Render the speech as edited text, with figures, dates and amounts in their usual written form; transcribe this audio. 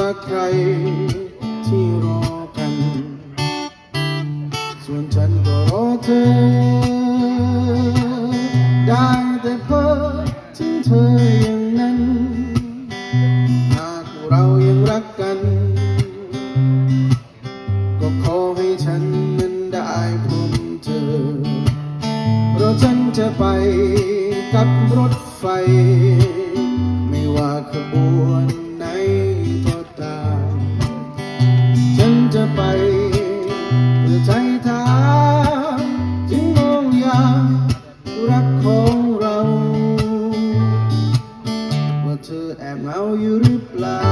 ว่าใครที่รอกันส่วนฉันก็รอเธอได้แต่เพ้อถึงเธออย่างนั้นหากเรายังรักกันก็ขอให้ฉันนั้นได้พบเธอเพราะฉันจะไปกับรถไฟไม่ว่าขบวนไหนก็ตามฉันจะไปเพื่อใจทางจึงมองอย่างรักของเราว่าเธอแอบเหงาอยู่หรือเปล่า